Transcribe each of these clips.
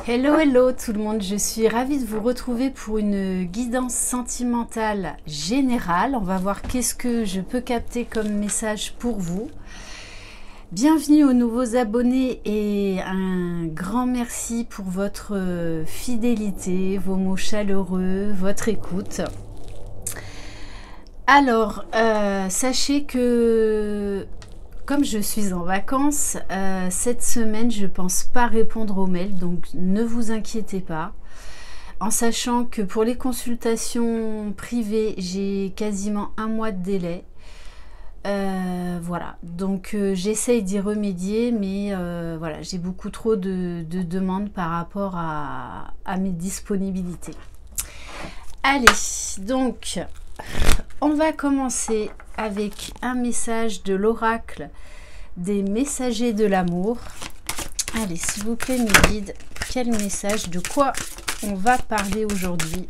Hello, hello tout le monde, je suis ravie de vous retrouver pour une guidance sentimentale générale. On va voir qu'est-ce que je peux capter comme message pour vous. Bienvenue aux nouveaux abonnés et un grand merci pour votre fidélité, vos mots chaleureux, votre écoute. Alors, sachez que comme je suis en vacances, cette semaine, je ne pense pas répondre aux mails, donc ne vous inquiétez pas. En sachant que pour les consultations privées, j'ai quasiment un mois de délai. Voilà, donc j'essaye d'y remédier, mais voilà, j'ai beaucoup trop de demandes par rapport à mes disponibilités. Allez, donc on va commencer avec un message de l'oracle des messagers de l'amour. Allez, s'il vous plaît, mes guides, quel message, de quoi on va parler aujourd'hui?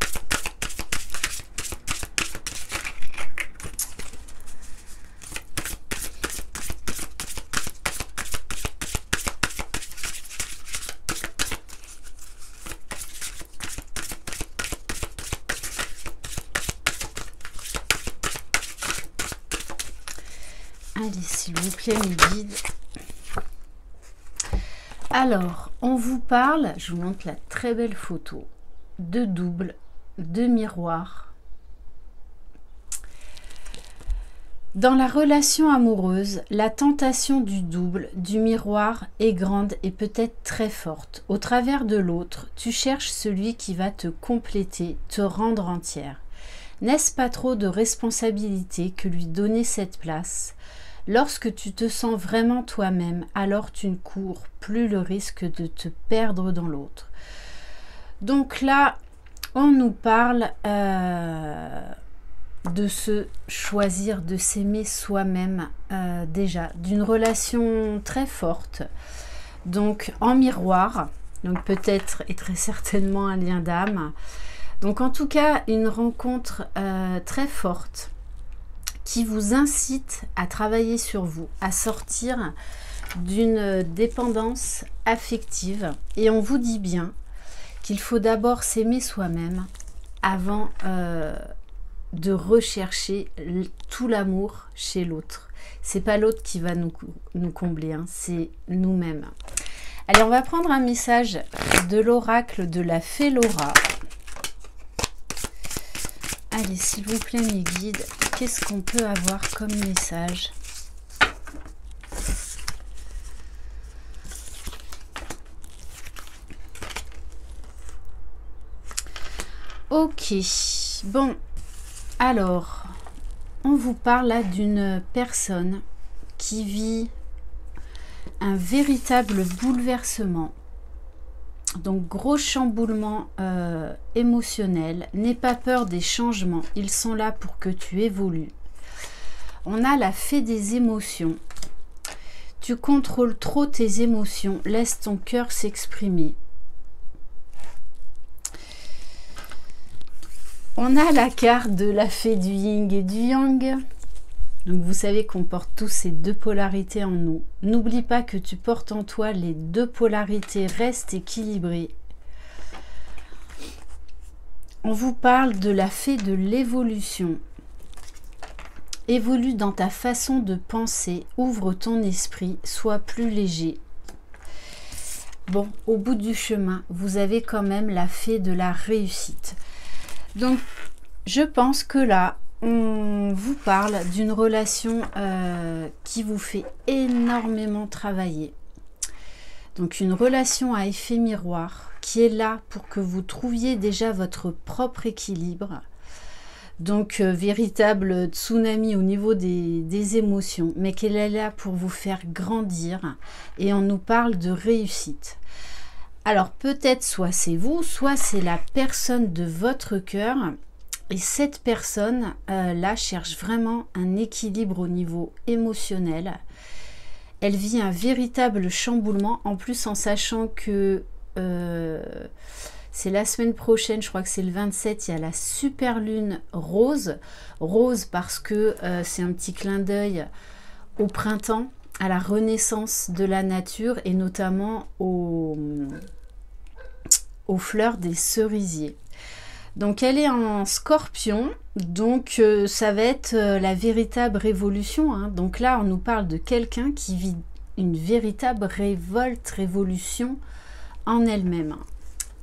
Allez, s'il vous plaît, mes guides. Alors, on vous parle, je vous montre la très belle photo, de double, de miroir. Dans la relation amoureuse, la tentation du double, du miroir est grande et peut-être très forte. Au travers de l'autre, tu cherches celui qui va te compléter, te rendre entière. N'est-ce pas trop de responsabilité que lui donner cette place ? Lorsque tu te sens vraiment toi-même, alors tu ne cours plus le risque de te perdre dans l'autre. Donc là, on nous parle de se choisir, de s'aimer soi-même déjà, d'une relation très forte, donc en miroir, donc peut-être et très certainement un lien d'âme. Donc en tout cas, une rencontre très forte, qui vous incite à travailler sur vous, à sortir d'une dépendance affective. Et on vous dit bien qu'il faut d'abord s'aimer soi-même avant de rechercher tout l'amour chez l'autre. C'est pas l'autre qui va nous combler, hein, c'est nous-mêmes. Allez, on va prendre un message de l'oracle de la fée Laura. Allez, s'il vous plaît, mes guides, qu'est-ce qu'on peut avoir comme message? Ok, bon, alors, on vous parle là d'une personne qui vit un véritable bouleversement. Donc, gros chamboulement émotionnel. N'aie pas peur des changements. Ils sont là pour que tu évolues. On a la fée des émotions. Tu contrôles trop tes émotions. Laisse ton cœur s'exprimer. On a la carte de la fée du yin et du yang. Donc vous savez qu'on porte tous ces deux polarités en nous. N'oublie pas que tu portes en toi les deux polarités, reste équilibré. On vous parle de la fée de l'évolution. Évolue dans ta façon de penser, ouvre ton esprit, sois plus léger. Bon, au bout du chemin, vous avez quand même la fée de la réussite. Donc, je pense que là, on vous parle d'une relation qui vous fait énormément travailler. Donc une relation à effet miroir qui est là pour que vous trouviez déjà votre propre équilibre. Donc véritable tsunami au niveau des émotions, mais qu'elle est là pour vous faire grandir. Et on nous parle de réussite. Alors peut-être soit c'est vous, soit c'est la personne de votre cœur. Et cette personne là cherche vraiment un équilibre au niveau émotionnel. Elle vit un véritable chamboulement, en plus en sachant que c'est la semaine prochaine, je crois que c'est le 27, il y a la super lune rose. Rose parce que c'est un petit clin d'œil au printemps, à la renaissance de la nature et notamment aux fleurs des cerisiers. Donc elle est en Scorpion, donc ça va être la véritable révolution, hein. Donc là, on nous parle de quelqu'un qui vit une véritable révolution en elle-même.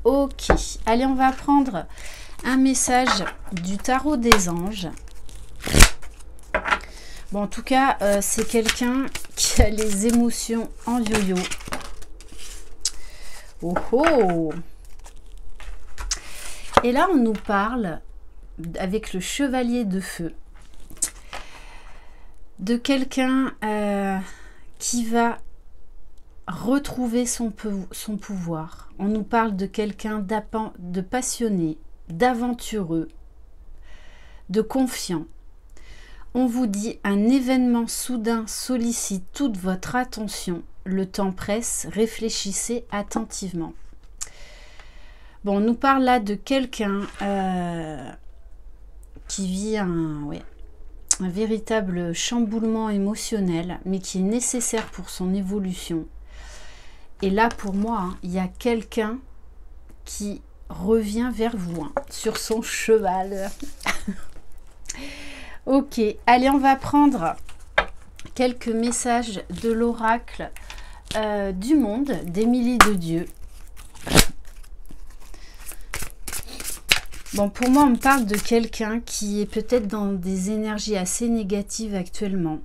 Ok, allez, on va prendre un message du tarot des anges. Bon, en tout cas, c'est quelqu'un qui a les émotions en yo-yo. Oh oh! Et là, on nous parle, avec le chevalier de feu, de quelqu'un qui va retrouver son pouvoir. On nous parle de quelqu'un de passionné, d'aventureux, de confiant. On vous dit, un événement soudain sollicite toute votre attention. Le temps presse, réfléchissez attentivement. Bon, on nous parle là de quelqu'un qui vit un véritable chamboulement émotionnel, mais qui est nécessaire pour son évolution. Et là, pour moi, hein, il y a quelqu'un qui revient vers vous, hein, sur son cheval. Ok, allez, on va prendre quelques messages de l'oracle du monde d'Émilie de Dieu. Bon, pour moi, on me parle de quelqu'un qui est peut-être dans des énergies assez négatives actuellement.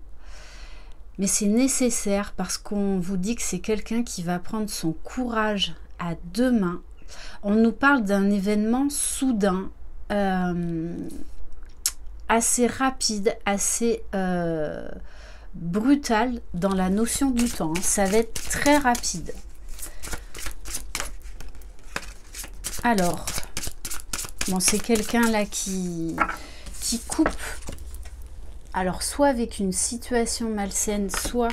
Mais c'est nécessaire parce qu'on vous dit que c'est quelqu'un qui va prendre son courage à deux mains. On nous parle d'un événement soudain, assez rapide, assez brutal dans la notion du temps. Ça va être très rapide. Alors, bon, c'est quelqu'un là qui coupe. Alors, soit avec une situation malsaine, soit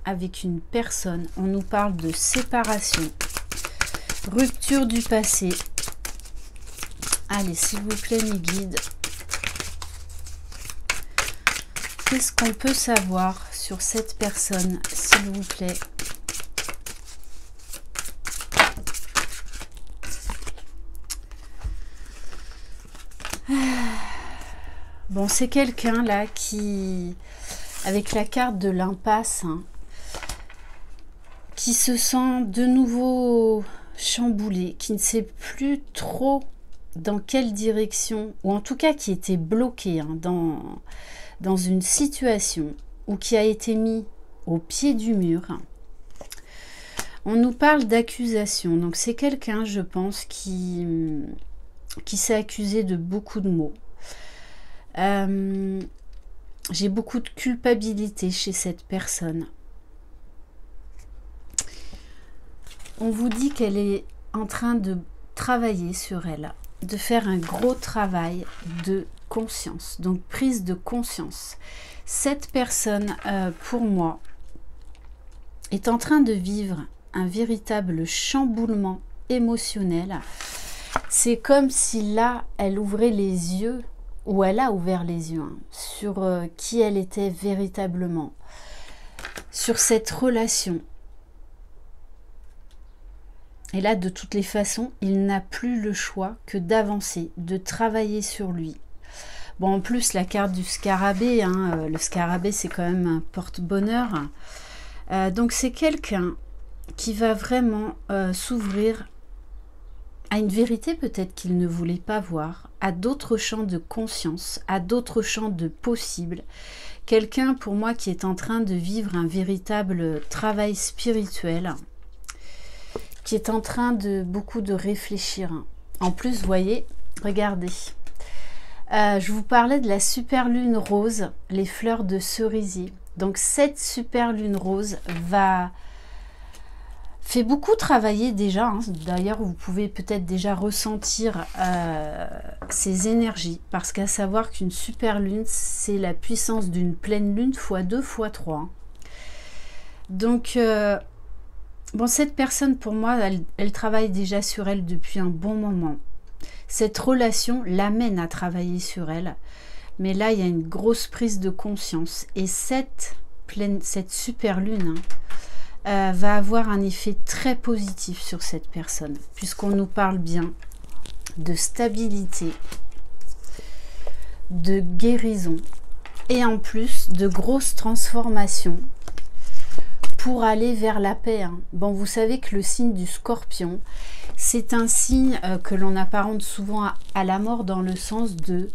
avec une personne. On nous parle de séparation, rupture du passé. Allez, s'il vous plaît, mes guides. Qu'est-ce qu'on peut savoir sur cette personne, s'il vous plaît? Bon, c'est quelqu'un là qui, avec la carte de l'impasse, hein, qui se sent de nouveau chamboulé, qui ne sait plus trop dans quelle direction, ou en tout cas qui était bloqué, hein, dans une situation, ou qui a été mis au pied du mur. On nous parle d'accusation. Donc c'est quelqu'un, je pense, qui s'est accusé de beaucoup de maux. J'ai beaucoup de culpabilité chez cette personne. On vous dit qu'elle est en train de travailler sur elle, de faire un gros travail de conscience, donc prise de conscience. Cette personne, pour moi, est en train de vivre un véritable chamboulement émotionnel. C'est comme si là, elle ouvrait les yeux, ou elle a ouvert les yeux, hein, sur qui elle était véritablement, sur cette relation. Et là, de toutes les façons, il n'a plus le choix que d'avancer, de travailler sur lui. Bon, en plus, la carte du scarabée, hein, le scarabée, c'est quand même un porte-bonheur. Donc, c'est quelqu'un qui va vraiment s'ouvrir à une vérité peut-être qu'il ne voulait pas voir, à d'autres champs de conscience, à d'autres champs de possible. Quelqu'un, pour moi, qui est en train de vivre un véritable travail spirituel, qui est en train de beaucoup de réfléchir. En plus, vous voyez, regardez, je vous parlais de la super lune rose, les fleurs de cerisier. Donc cette super lune rose fait beaucoup travailler déjà, hein. D'ailleurs, vous pouvez peut-être déjà ressentir ces énergies, parce qu'à savoir qu'une super lune, c'est la puissance d'une pleine lune fois 2 fois 3. Donc, bon, cette personne, pour moi, elle travaille déjà sur elle depuis un bon moment. Cette relation l'amène à travailler sur elle. Mais là, il y a une grosse prise de conscience. Et cette super lune, hein, va avoir un effet très positif sur cette personne, puisqu'on nous parle bien de stabilité, de guérison et en plus de grosses transformations pour aller vers la paix. Bon, vous savez que le signe du Scorpion, c'est un signe que l'on apparente souvent à la mort, dans le sens de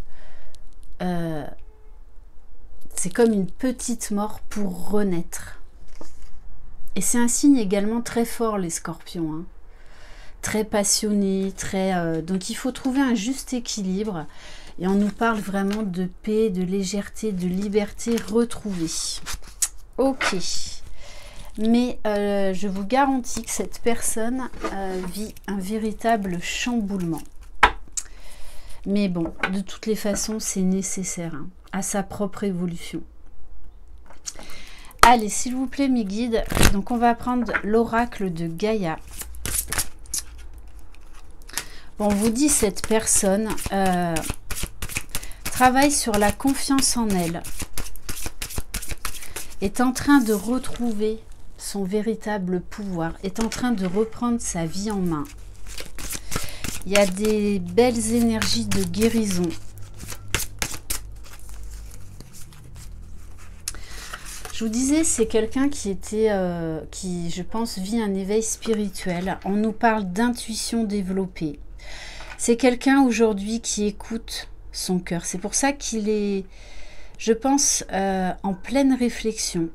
c'est comme une petite mort pour renaître. Et c'est un signe également très fort, les Scorpions, très passionné, très donc il faut trouver un juste équilibre. Et on nous parle vraiment de paix, de légèreté, de liberté retrouvée. Ok. Mais je vous garantis que cette personne vit un véritable chamboulement. Mais bon, de toutes les façons, c'est nécessaire à sa propre évolution. Allez, s'il vous plaît, mes guides. Donc, on va prendre l'oracle de Gaïa. Bon, on vous dit, cette personne travaille sur la confiance en elle. Est en train de retrouver son véritable pouvoir. Est en train de reprendre sa vie en main. Il y a des belles énergies de guérison. Je vous disais, c'est quelqu'un qui était, qui, je pense, vit un éveil spirituel. On nous parle d'intuition développée. C'est quelqu'un aujourd'hui qui écoute son cœur. C'est pour ça qu'il est, je pense, en pleine réflexion.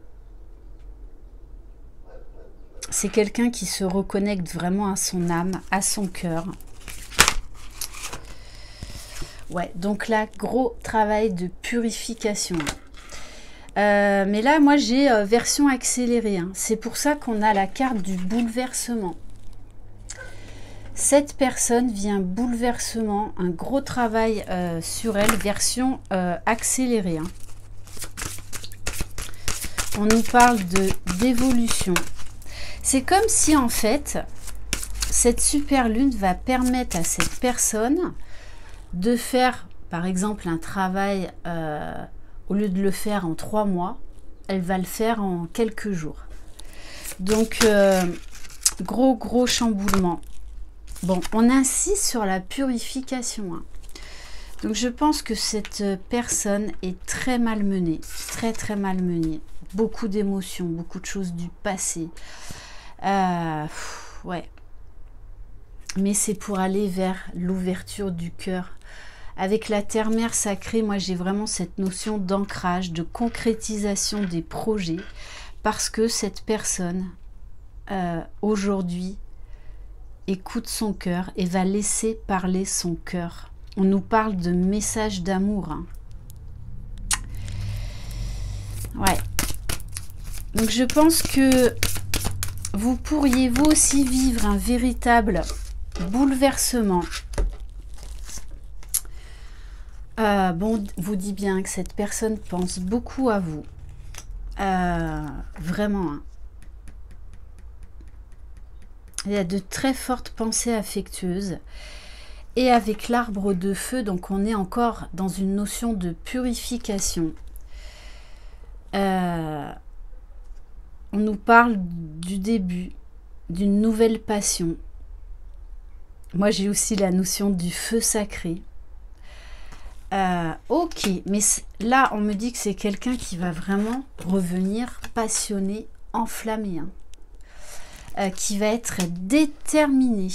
C'est quelqu'un qui se reconnecte vraiment à son âme, à son cœur. Ouais, donc là, gros travail de purification. Mais là, moi, j'ai version accélérée. C'est pour ça qu'on a la carte du bouleversement. Cette personne vit un bouleversement, un gros travail sur elle, version accélérée. On nous parle d'évolution. C'est comme si, en fait, cette super lune va permettre à cette personne de faire, par exemple, un travail, au lieu de le faire en 3 mois, elle va le faire en quelques jours. Donc, gros chamboulement. Bon, on insiste sur la purification. Donc, je pense que cette personne est très malmenée, très malmenée. Beaucoup d'émotions, beaucoup de choses du passé. Ouais. Mais c'est pour aller vers l'ouverture du cœur. Avec la terre-mère sacrée, moi j'ai vraiment cette notion d'ancrage, de concrétisation des projets, parce que cette personne, aujourd'hui, écoute son cœur et va laisser parler son cœur. On nous parle de message d'amour. Ouais. Donc je pense que vous pourriez vous aussi vivre un véritable bouleversement. Bon, vous dit bien que cette personne pense beaucoup à vous. Vraiment. Il y a de très fortes pensées affectueuses. Et avec l'arbre de feu, donc on est encore dans une notion de purification. On nous parle du début, d'une nouvelle passion. Moi, j'ai aussi la notion du feu sacré. Ok, mais là, on me dit que c'est quelqu'un qui va vraiment revenir passionné, enflammé, qui va être déterminé.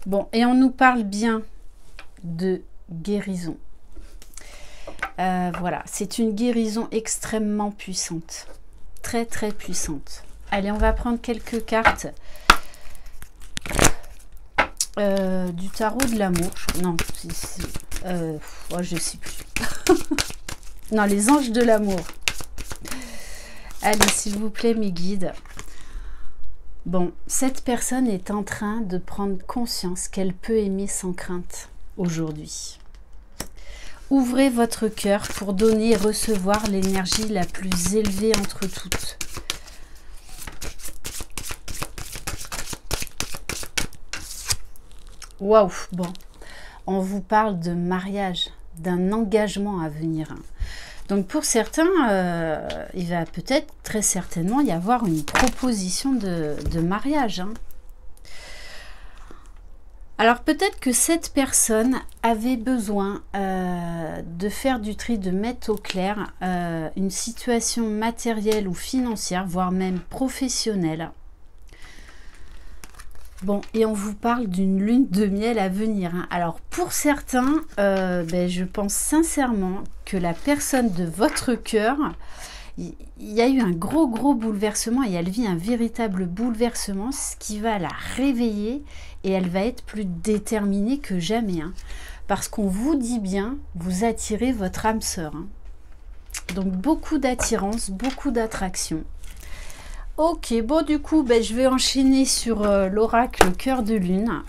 Bon, et on nous parle bien de guérison. Voilà, c'est une guérison extrêmement puissante. Très puissante. Allez, on va prendre quelques cartes du tarot de l'amour. Non, oh, je sais plus. Non, les anges de l'amour. Allez, s'il vous plaît, mes guides. Bon, cette personne est en train de prendre conscience qu'elle peut aimer sans crainte aujourd'hui. Ouvrez votre cœur pour donner et recevoir l'énergie la plus élevée entre toutes. Waouh, bon, on vous parle de mariage, d'un engagement à venir. Donc pour certains, il va peut-être très certainement y avoir une proposition de mariage. Hein. Alors peut-être que cette personne avait besoin de faire du tri, de mettre au clair une situation matérielle ou financière, voire même professionnelle. Bon, et on vous parle d'une lune de miel à venir. Hein. Alors pour certains, je pense sincèrement que la personne de votre cœur, il y a eu un gros bouleversement et elle vit un véritable bouleversement, ce qui va la réveiller et elle va être plus déterminée que jamais. Hein, parce qu'on vous dit bien, vous attirez votre âme sœur. Hein. Donc beaucoup d'attirance, beaucoup d'attraction. Ok, bon du coup, je vais enchaîner sur l'oracle cœur de lune.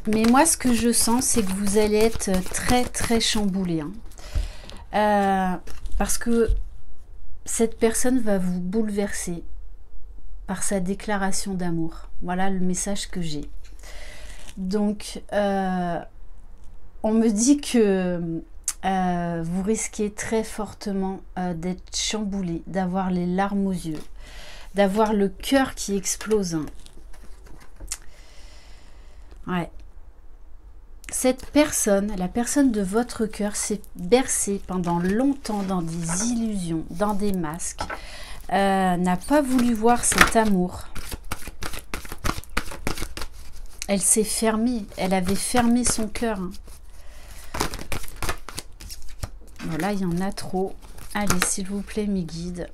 Mais moi, ce que je sens, c'est que vous allez être très chamboulé. Hein. Parce que cette personne va vous bouleverser par sa déclaration d'amour. Voilà le message que j'ai. Donc, on me dit que vous risquez très fortement d'être chamboulé, d'avoir les larmes aux yeux, d'avoir le cœur qui explose. Hein. Ouais. Cette personne, la personne de votre cœur, s'est bercée pendant longtemps dans des illusions, dans des masques, n'a pas voulu voir cet amour. Elle s'est fermée, elle avait fermé son cœur. Hein. Voilà, il y en a trop. Allez, s'il vous plaît, mes guides.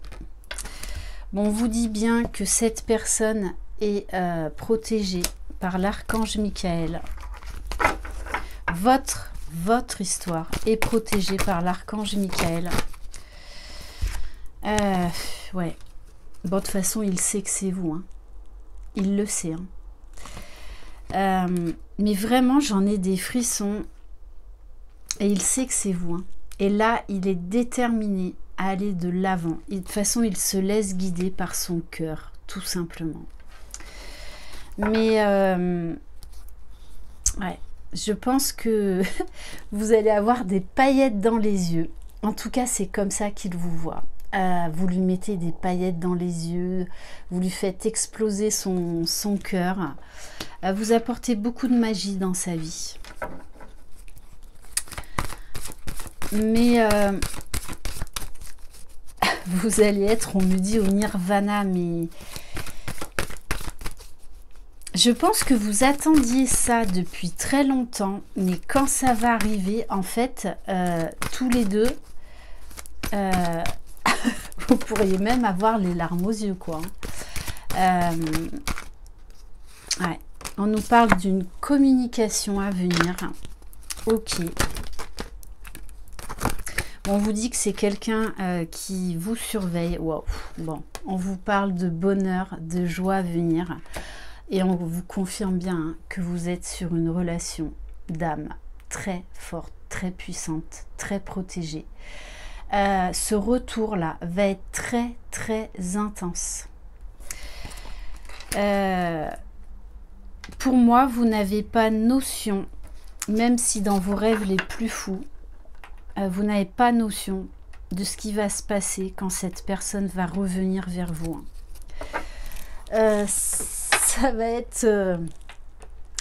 Bon, on vous dit bien que cette personne est protégée par l'archange Michael. Votre histoire est protégée par l'archange Michael. Ouais. Bon, de toute façon, il sait que c'est vous. Hein. Il le sait. Hein. Mais vraiment, j'en ai des frissons. Et il sait que c'est vous. Hein. Et là, il est déterminé à aller de l'avant. De toute façon, il se laisse guider par son cœur, tout simplement. Mais, ouais, je pense que vous allez avoir des paillettes dans les yeux. En tout cas, c'est comme ça qu'il vous voit. Vous lui mettez des paillettes dans les yeux, vous lui faites exploser son cœur. Vous apportez beaucoup de magie dans sa vie. Mais vous allez être, on me dit, au nirvana, mais je pense que vous attendiez ça depuis très longtemps, mais quand ça va arriver, en fait, tous les deux, vous pourriez même avoir les larmes aux yeux, quoi. Ouais. On nous parle d'une communication à venir. Ok. On vous dit que c'est quelqu'un qui vous surveille. Wow. Bon, on vous parle de bonheur, de joie à venir. Et on vous confirme bien hein, que vous êtes sur une relation d'âme très forte, très puissante, très protégée. Ce retour-là va être très intense. Pour moi, vous n'avez pas notion, même si dans vos rêves les plus fous, vous n'avez pas notion de ce qui va se passer quand cette personne va revenir vers vous. Ça va être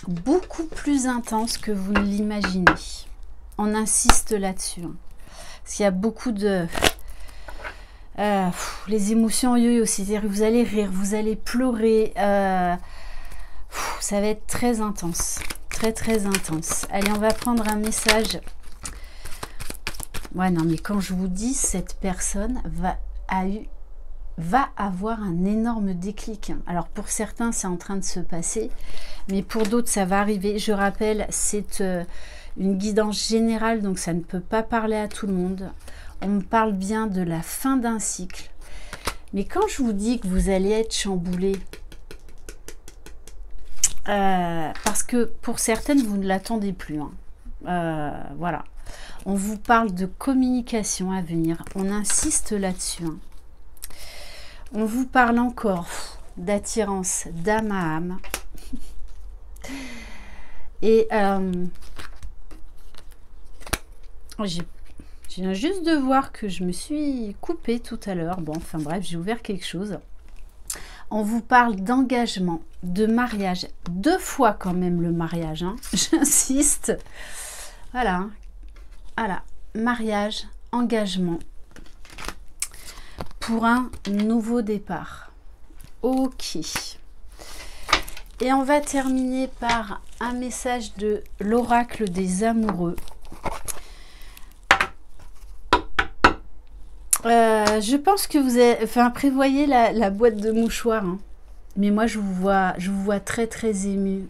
beaucoup plus intense que vous ne l'imaginez. On insiste là-dessus. Hein, parce qu'il y a beaucoup de... les émotions yo-yo, c'est-à-dire que vous allez rire, vous allez pleurer. Ça va être très intense. Très intense. Allez, on va prendre un message... Ouais, non, mais quand je vous dis, cette personne va avoir un énorme déclic. Alors, pour certains, c'est en train de se passer, mais pour d'autres, ça va arriver. Je rappelle, c'est une guidance générale, donc ça ne peut pas parler à tout le monde. On me parle bien de la fin d'un cycle. Mais quand je vous dis que vous allez être chamboulé, parce que pour certaines, vous ne l'attendez plus. Hein. Voilà. On vous parle de communication à venir. On insiste là-dessus. Hein. On vous parle encore d'attirance d'âme à âme. Et Je viens juste de voir que je me suis coupée tout à l'heure. Bon, enfin bref, j'ai ouvert quelque chose. On vous parle d'engagement, de mariage. 2 fois quand même le mariage, hein. J'insiste. Voilà. Voilà. Mariage, engagement. Pour un nouveau départ. Ok. Et on va terminer par un message de l'oracle des amoureux. Je pense que vous avez, enfin, prévoyez la boîte de mouchoirs, hein. Mais moi, je vous vois très très émus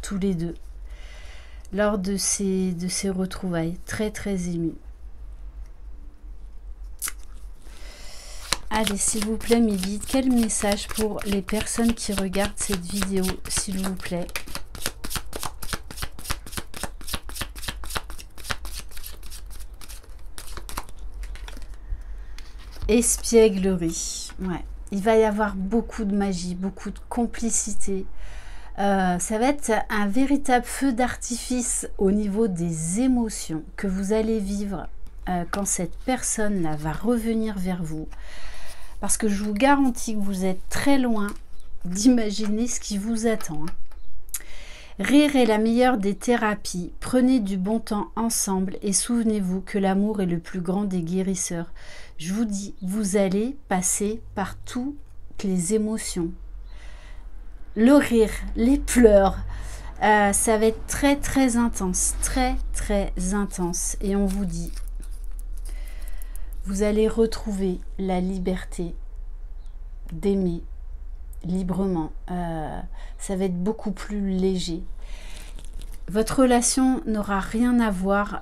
tous les deux lors de ces retrouvailles, très très émus. Allez, s'il vous plaît, mes guides, quel message pour les personnes qui regardent cette vidéo, s'il vous plaît? Espièglerie, ouais. Il va y avoir beaucoup de magie, beaucoup de complicité. Ça va être un véritable feu d'artifice au niveau des émotions que vous allez vivre quand cette personne-là va revenir vers vous. Parce que je vous garantis que vous êtes très loin d'imaginer ce qui vous attend. Rire est la meilleure des thérapies. Prenez du bon temps ensemble et souvenez-vous que l'amour est le plus grand des guérisseurs. Je vous dis, vous allez passer par toutes les émotions. Le rire, les pleurs, ça va être très très intense, très très intense. Et on vous dit, vous allez retrouver la liberté d'aimer librement. Ça va être beaucoup plus léger. Votre relation n'aura rien à voir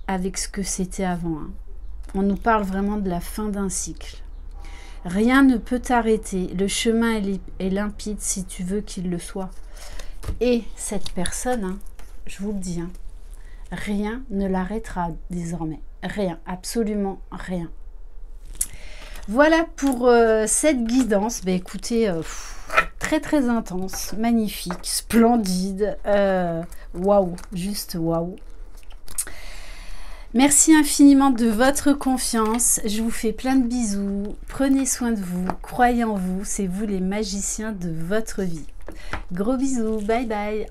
avec ce que c'était avant, hein. On nous parle vraiment de la fin d'un cycle. Rien ne peut t'arrêter. Le chemin est limpide si tu veux qu'il le soit. Et cette personne, hein, je vous le dis, hein, rien ne l'arrêtera désormais. Rien, absolument rien. Voilà pour cette guidance. Ben, écoutez, très très intense, magnifique, splendide. Waouh, juste waouh. Merci infiniment de votre confiance. Je vous fais plein de bisous. Prenez soin de vous. Croyez en vous. C'est vous les magiciens de votre vie. Gros bisous. Bye bye.